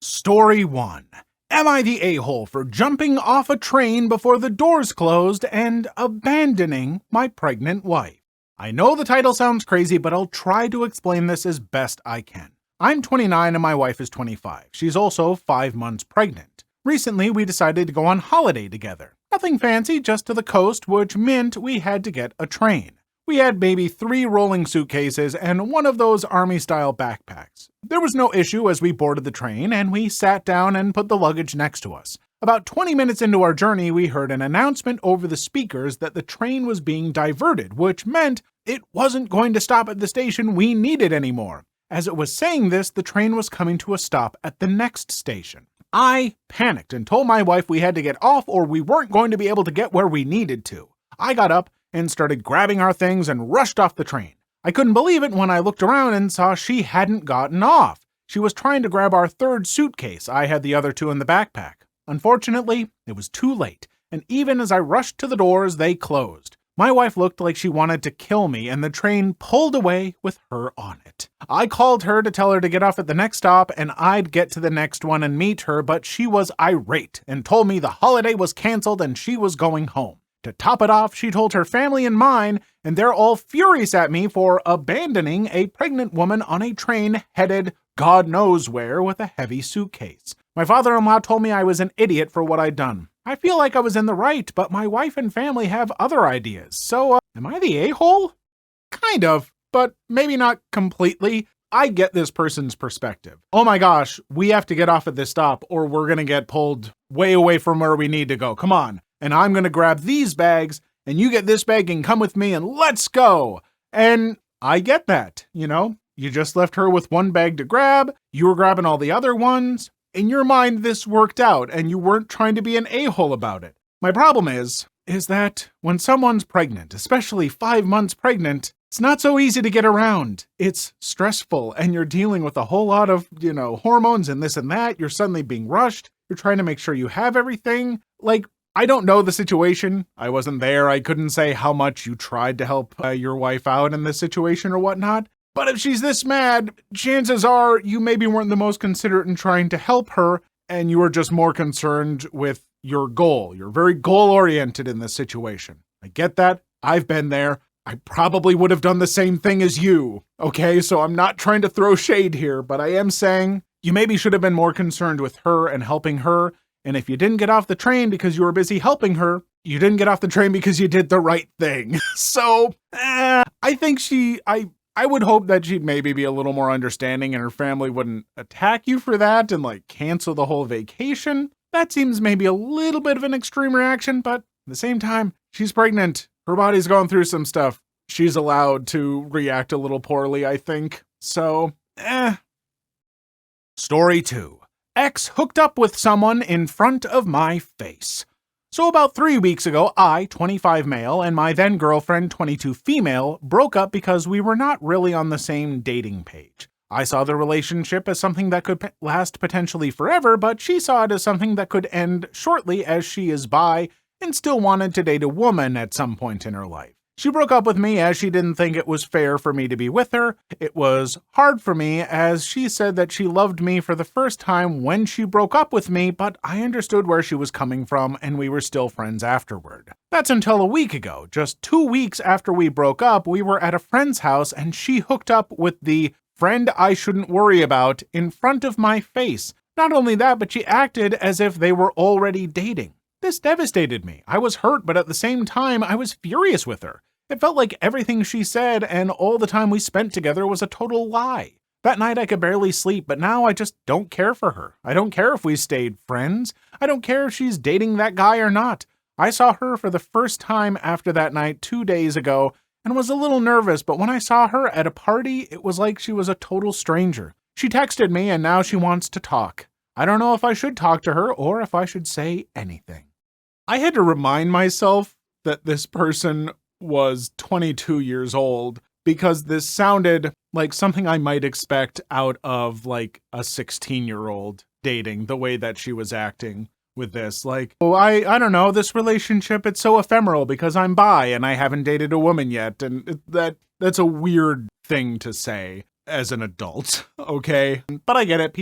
Story 1. Am I the a-hole for jumping off a train before the doors closed and abandoning my pregnant wife? I know the title sounds crazy, but I'll try to explain this as best I can. I'm 29 and my wife is 25. She's also 5 months pregnant. Recently, we decided to go on holiday together. Nothing fancy, just to the coast, which meant we had to get a train. We had maybe 3 rolling suitcases and one of those army-style backpacks. There was no issue as we boarded the train, and we sat down and put the luggage next to us. About 20 minutes into our journey, we heard an announcement over the speakers that the train was being diverted, which meant it wasn't going to stop at the station we needed anymore. As it was saying this, the train was coming to a stop at the next station. I panicked and told my wife we had to get off or we weren't going to be able to get where we needed to. I got up and started grabbing our things and rushed off the train. I couldn't believe it when I looked around and saw she hadn't gotten off. She was trying to grab our 3rd suitcase. I had the other 2 in the backpack. Unfortunately, it was too late, and even as I rushed to the doors, they closed. My wife looked like she wanted to kill me, and the train pulled away with her on it. I called her to tell her to get off at the next stop, and I'd get to the next one and meet her, but she was irate and told me the holiday was canceled and she was going home. To top it off, she told her family and mine, and they're all furious at me for abandoning a pregnant woman on a train headed God knows where with a heavy suitcase. My father-in-law told me I was an idiot for what I'd done. I feel like I was in the right, but my wife and family have other ideas. So, am I the a-hole? Kind of, but maybe not completely. I get this person's perspective. Oh my gosh, we have to get off at this stop or we're gonna get pulled way away from where we need to go. Come on. And I'm gonna grab these bags, and you get this bag and come with me and let's go. And I get that, You just left her with one bag to grab, you were grabbing all the other ones. In your mind, this worked out, and you weren't trying to be an a-hole about it. My problem is that when someone's pregnant, especially 5 months pregnant, it's not so easy to get around. It's stressful, and you're dealing with a whole lot of, hormones and this and that. You're suddenly being rushed. You're trying to make sure you have everything. I don't know the situation. I wasn't there. I couldn't say how much you tried to help your wife out in this situation or whatnot. But if she's this mad, chances are you maybe weren't the most considerate in trying to help her, and you were just more concerned with your goal. You're very goal-oriented in this situation. I get that. I've been there. I probably would have done the same thing as you. Okay, so I'm not trying to throw shade here, but I am saying you maybe should have been more concerned with her and helping her. And if you didn't get off the train because you were busy helping her, you didn't get off the train because you did the right thing. So, I think I would hope that she'd maybe be a little more understanding and her family wouldn't attack you for that and cancel the whole vacation. That seems maybe a little bit of an extreme reaction, but at the same time, she's pregnant. Her body's going through some stuff. She's allowed to react a little poorly, I think. So, Story 2. Ex hooked up with someone in front of my face. So about 3 weeks ago, I, 25 male, and my then girlfriend, 22 female, broke up because we were not really on the same dating page. I saw the relationship as something that could last potentially forever, but she saw it as something that could end shortly as she is bi and still wanted to date a woman at some point in her life. She broke up with me as she didn't think it was fair for me to be with her. It was hard for me as she said that she loved me for the first time when she broke up with me, but I understood where she was coming from and we were still friends afterward. That's until a week ago. Just 2 weeks after we broke up, we were at a friend's house and she hooked up with the friend I shouldn't worry about in front of my face. Not only that, but she acted as if they were already dating. This devastated me. I was hurt, but at the same time, I was furious with her. It felt like everything she said and all the time we spent together was a total lie. That night I could barely sleep, but now I just don't care for her. I don't care if we stayed friends. I don't care if she's dating that guy or not. I saw her for the first time after that night 2 days ago and was a little nervous, but when I saw her at a party, it was like she was a total stranger. She texted me and now she wants to talk. I don't know if I should talk to her or if I should say anything. I had to remind myself that this person was 22 years old because this sounded like something I might expect out of a 16-year-old dating, the way that she was acting with this. I don't know, this relationship, it's so ephemeral because I'm bi and I haven't dated a woman yet. And that's a weird thing to say. as an adult, okay? But I get it.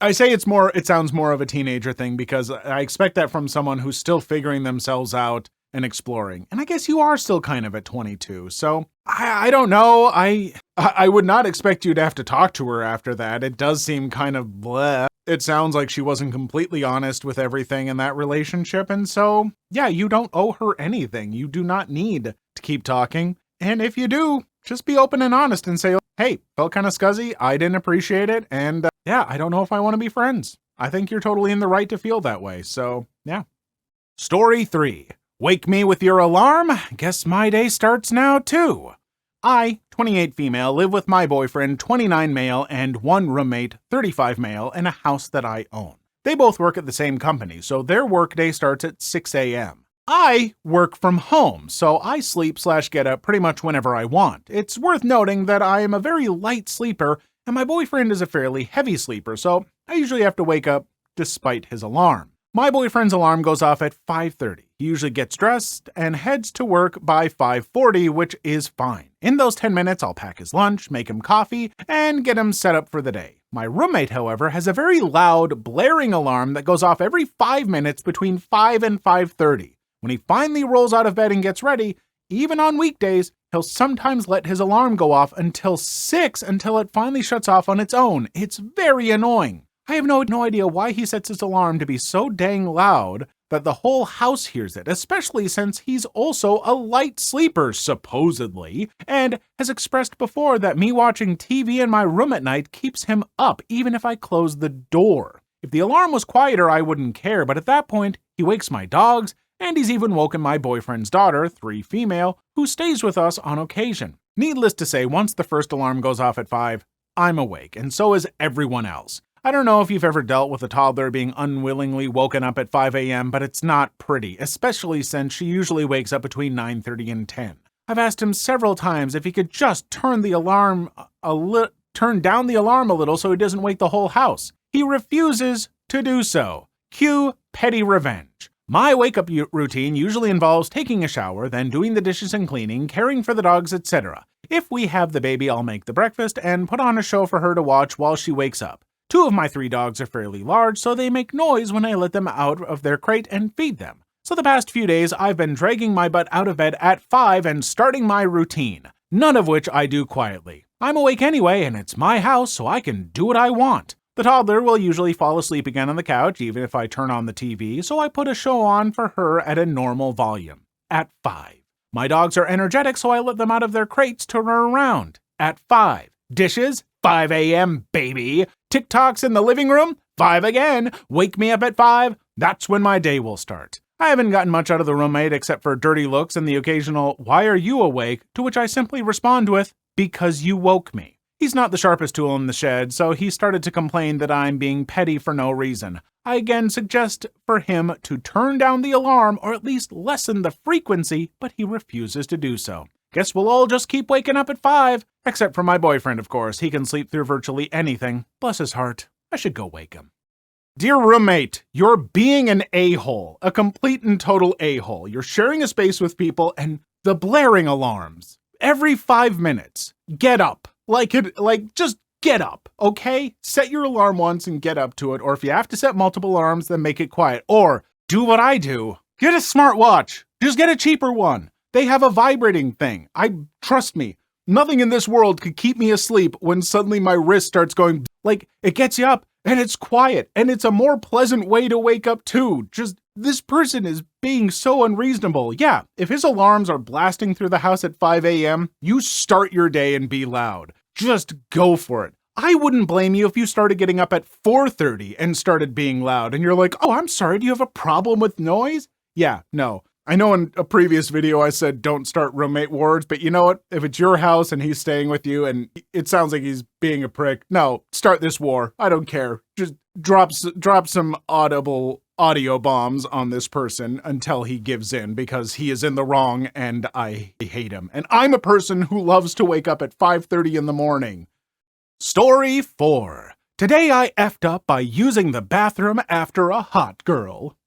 I say it sounds more of a teenager thing because I expect that from someone who's still figuring themselves out and exploring. And I guess you are still kind of at 22. So I don't know. I would not expect you to have to talk to her after that. It does seem kind of bleh. It sounds like she wasn't completely honest with everything in that relationship. And so, yeah, you don't owe her anything. You do not need to keep talking. And if you do, just be open and honest and say, hey, felt kind of scuzzy. I didn't appreciate it. And yeah, I don't know if I want to be friends. I think you're totally in the right to feel that way. So, yeah. Story 3. Wake me with your alarm. Guess my day starts now, too. I, 28 female, live with my boyfriend, 29 male, and one roommate, 35 male, in a house that I own. They both work at the same company, so their workday starts at 6 a.m. I work from home, so I sleep/get up pretty much whenever I want. It's worth noting that I am a very light sleeper, and my boyfriend is a fairly heavy sleeper, so I usually have to wake up despite his alarm. My boyfriend's alarm goes off at 5:30. He usually gets dressed and heads to work by 5:40, which is fine. In those 10 minutes, I'll pack his lunch, make him coffee, and get him set up for the day. My roommate, however, has a very loud, blaring alarm that goes off every 5 minutes between 5 and 5:30. When he finally rolls out of bed and gets ready, even on weekdays, he'll sometimes let his alarm go off until 6 until it finally shuts off on its own. It's very annoying. I have no idea why he sets his alarm to be so dang loud that the whole house hears it, especially since he's also a light sleeper, supposedly, and has expressed before that me watching TV in my room at night keeps him up, even if I close the door. If the alarm was quieter, I wouldn't care, but at that point, he wakes my dogs, and he's even woken my boyfriend's daughter, 3 female, who stays with us on occasion. Needless to say, once the first alarm goes off at 5, I'm awake, and so is everyone else. I don't know if you've ever dealt with a toddler being unwillingly woken up at 5 a.m., but it's not pretty, especially since she usually wakes up between 9:30 and 10. I've asked him several times if he could just turn down the alarm a little so he doesn't wake the whole house. He refuses to do so. Cue petty revenge. My wake-up routine usually involves taking a shower, then doing the dishes and cleaning, caring for the dogs, etc. If we have the baby, I'll make the breakfast and put on a show for her to watch while she wakes up. 2 of my 3 dogs are fairly large, so they make noise when I let them out of their crate and feed them. So the past few days, I've been dragging my butt out of bed at 5 and starting my routine, none of which I do quietly. I'm awake anyway, and it's my house, so I can do what I want. The toddler will usually fall asleep again on the couch, even if I turn on the TV, so I put a show on for her at a normal volume. At 5. My dogs are energetic, so I let them out of their crates to run around. At 5. Dishes, 5 a.m., baby. TikToks in the living room, 5 again. Wake me up at 5. That's when my day will start. I haven't gotten much out of the roommate except for dirty looks and the occasional, "Why are you awake?" to which I simply respond with, "Because you woke me." He's not the sharpest tool in the shed, so he started to complain that I'm being petty for no reason. I again suggest for him to turn down the alarm or at least lessen the frequency, but he refuses to do so. Guess we'll all just keep waking up at 5. Except for my boyfriend, of course. He can sleep through virtually anything. Bless his heart. I should go wake him. Dear roommate, you're being an a-hole. A complete and total a-hole. You're sharing a space with people and the blaring alarms. Every 5 minutes. Get up. Just get up, okay? Set your alarm once and get up to it. Or if you have to set multiple alarms, then make it quiet. Or do what I do. Get a smartwatch. Just get a cheaper one. They have a vibrating thing. Trust me, nothing in this world could keep me asleep when suddenly my wrist starts going, it gets you up and it's quiet and it's a more pleasant way to wake up too. Just, this person is being so unreasonable. Yeah, if his alarms are blasting through the house at 5 a.m., you start your day and be loud. Just go for it. I wouldn't blame you if you started getting up at 4:30 and started being loud and you're like, "Oh, I'm sorry, do you have a problem with noise?" Yeah, no. I know in a previous video I said don't start roommate wars, but you know what? If it's your house and he's staying with you and it sounds like he's being a prick, no, start this war. I don't care. Just drop some audio bombs on this person until he gives in because he is in the wrong and I hate him. And I'm a person who loves to wake up at 5:30 in the morning. Story 4. Today I effed up by using the bathroom after a hot girl.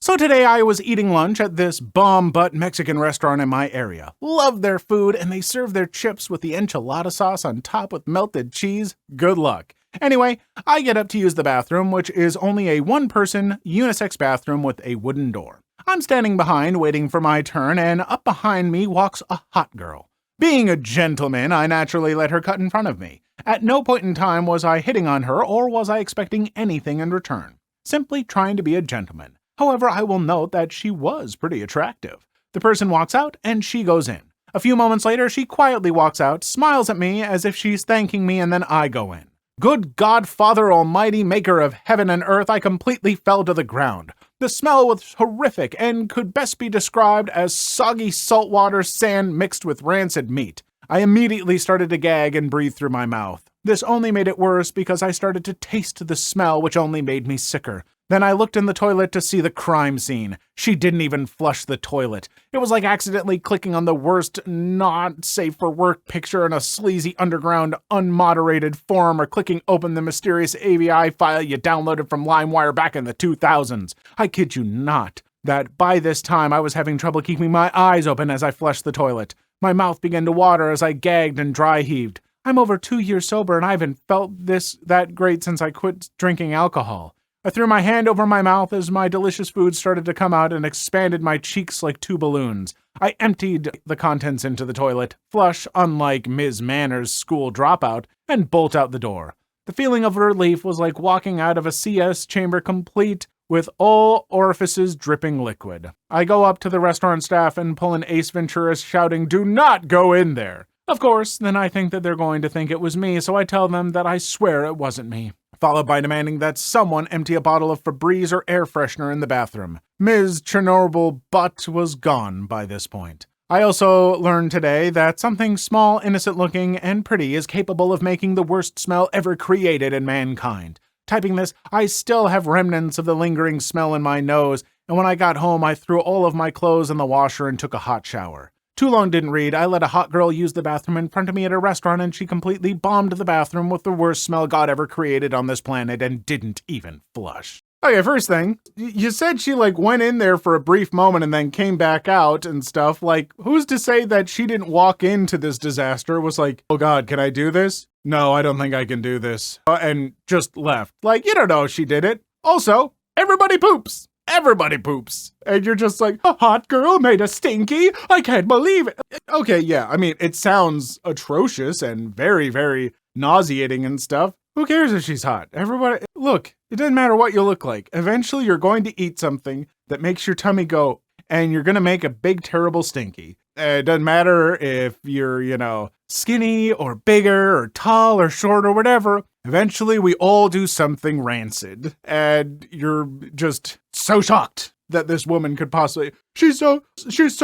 So today I was eating lunch at this bomb-butt Mexican restaurant in my area. Love their food, and they serve their chips with the enchilada sauce on top with melted cheese. Good luck. Anyway, I get up to use the bathroom, which is only a one-person unisex bathroom with a wooden door. I'm standing behind, waiting for my turn, and up behind me walks a hot girl. Being a gentleman, I naturally let her cut in front of me. At no point in time was I hitting on her, or was I expecting anything in return. Simply trying to be a gentleman. However, I will note that she was pretty attractive. The person walks out, and she goes in. A few moments later, she quietly walks out, smiles at me as if she's thanking me, and then I go in. Good God, Father Almighty, maker of heaven and earth, I completely fell to the ground. The smell was horrific and could best be described as soggy saltwater sand mixed with rancid meat. I immediately started to gag and breathe through my mouth. This only made it worse because I started to taste the smell, which only made me sicker. Then I looked in the toilet to see the crime scene. She didn't even flush the toilet. It was like accidentally clicking on the worst not safe for work picture in a sleazy underground unmoderated forum or clicking open the mysterious AVI file you downloaded from LimeWire back in the 2000s. I kid you not, that by this time I was having trouble keeping my eyes open as I flushed the toilet. My mouth began to water as I gagged and dry heaved. I'm over 2 years sober and I haven't felt that great since I quit drinking alcohol. I threw my hand over my mouth as my delicious food started to come out and expanded my cheeks like two balloons. I emptied the contents into the toilet, flush unlike Ms. Manners' school dropout, and bolt out the door. The feeling of relief was like walking out of a CS chamber complete with all orifices dripping liquid. I go up to the restaurant staff and pull an Ace Ventura shouting, "Do not go in there!" Of course, then I think that they're going to think it was me, so I tell them that I swear it wasn't me. Followed by demanding that someone empty a bottle of Febreze or air freshener in the bathroom. Ms. Chernobyl butt was gone by this point. I also learned today that something small, innocent-looking, and pretty is capable of making the worst smell ever created in mankind. Typing this, I still have remnants of the lingering smell in my nose, and when I got home, I threw all of my clothes in the washer and took a hot shower. Too long didn't read. I let a hot girl use the bathroom in front of me at a restaurant, and she completely bombed the bathroom with the worst smell God ever created on this planet and didn't even flush. Okay, first thing, you said she went in there for a brief moment and then came back out and stuff. Who's to say that she didn't walk into this disaster, was like, oh God, can I do this? No, I don't think I can do this. And just left. You don't know she did it. Also, everybody poops. Everybody poops. And you're just like, a hot girl made a stinky? I can't believe it. Okay, yeah, I mean, it sounds atrocious and very, very nauseating and stuff. Who cares if she's hot? Everybody, look, it doesn't matter what you look like. Eventually, you're going to eat something that makes your tummy go, and you're going to make a big, terrible stinky. It doesn't matter if you're, skinny or bigger or tall or short or whatever. Eventually, we all do something rancid, and you're just so shocked that this woman could possibly, she's so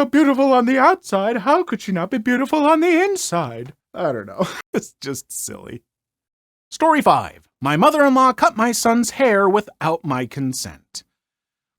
beautiful on the outside. How could she not be beautiful on the inside? I don't know. It's just silly. Story 5. My mother-in-law cut my son's hair without my consent.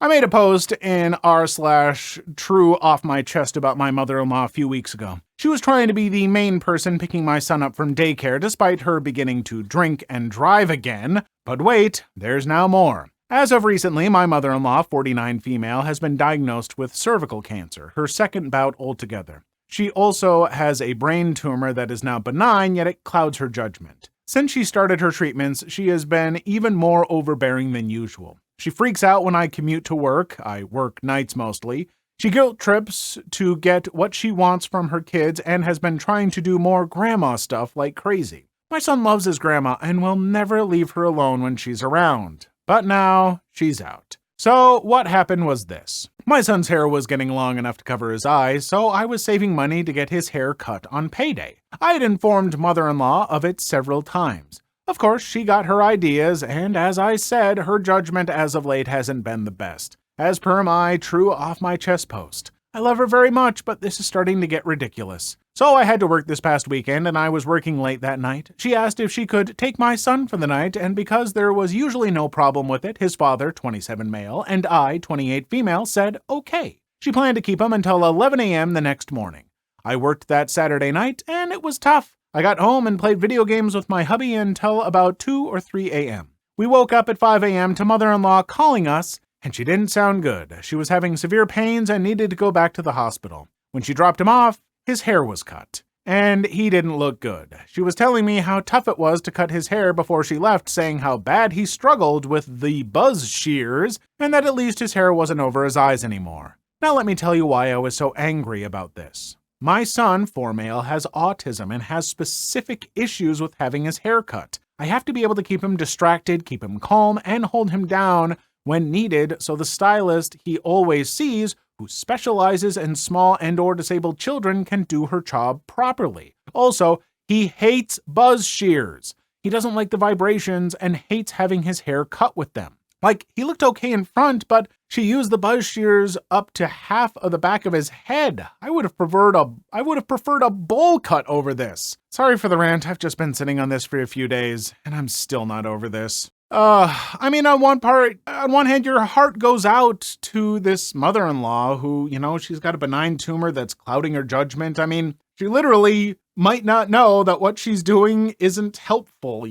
I made a post in r/true off my chest about my mother-in-law a few weeks ago. She was trying to be the main person picking my son up from daycare despite her beginning to drink and drive again. But wait, there's now more. As of recently, my mother-in-law, 49 female, has been diagnosed with cervical cancer, her second bout altogether. She also has a brain tumor that is now benign, yet it clouds her judgment. Since she started her treatments, she has been even more overbearing than usual. She freaks out when I commute to work. I work nights mostly. She guilt trips to get what she wants from her kids and has been trying to do more grandma stuff like crazy. My son loves his grandma and will never leave her alone when she's around. But now, she's out. So what happened was this. My son's hair was getting long enough to cover his eyes, so I was saving money to get his hair cut on payday. I had informed mother-in-law of it several times. Of course, she got her ideas, and as I said, her judgment as of late hasn't been the best. As per my true off my chest post. I love her very much, but this is starting to get ridiculous. So I had to work this past weekend, and I was working late that night. She asked if she could take my son for the night, and because there was usually no problem with it, his father, 27 male, and I, 28 female, said okay. She planned to keep him until 11 a.m. the next morning. I worked that Saturday night, and it was tough. I got home and played video games with my hubby until about 2 or 3 a.m. We woke up at 5 a.m. to mother-in-law calling us, and she didn't sound good. She was having severe pains and needed to go back to the hospital. When she dropped him off, his hair was cut, and he didn't look good. She was telling me how tough it was to cut his hair before she left, saying how bad he struggled with the buzz shears, and that at least his hair wasn't over his eyes anymore. Now let me tell you why I was so angry about this. My son, 4-male, has autism and has specific issues with having his hair cut. I have to be able to keep him distracted, keep him calm, and hold him down when needed, so the stylist he always sees, who specializes in small and/or disabled children, can do her job properly. Also, he hates buzz shears. He doesn't like the vibrations and hates having his hair cut with them. Like, he looked okay in front, but she used the buzz shears up to half of the back of his head. I would have preferred a bowl cut over this. Sorry for the rant. I've just been sitting on this for a few days, and I'm still not over this. I mean, on one hand, your heart goes out to this mother-in-law who, she's got a benign tumor that's clouding her judgment. I mean, she literally might not know that what she's doing isn't helpful,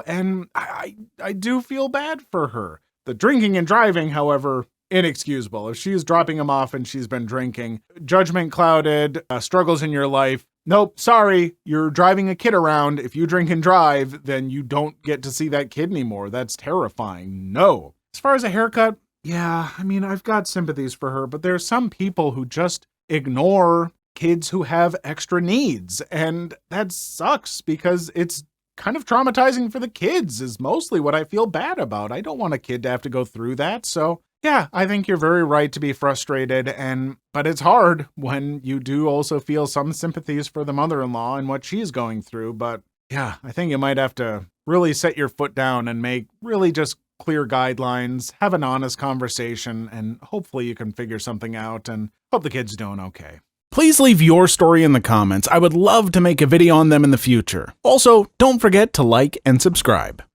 and I do feel bad for her. The drinking and driving, however, inexcusable. If she's dropping him off and she's been drinking, judgment clouded, struggles in your life. Nope, sorry, you're driving a kid around. If you drink and drive, then you don't get to see that kid anymore. That's terrifying. No. As far as a haircut, yeah, I mean, I've got sympathies for her, but there's some people who just ignore kids who have extra needs, and that sucks because it's kind of traumatizing for the kids is mostly what I feel bad about. I don't want a kid to have to go through that, so yeah, I think you're very right to be frustrated, but it's hard when you do also feel some sympathies for the mother-in-law and what she's going through, but yeah, I think you might have to really set your foot down and make really just clear guidelines, have an honest conversation, and hopefully you can figure something out and hope the kid's doing okay. Please leave your story in the comments. I would love to make a video on them in the future. Also, don't forget to like and subscribe.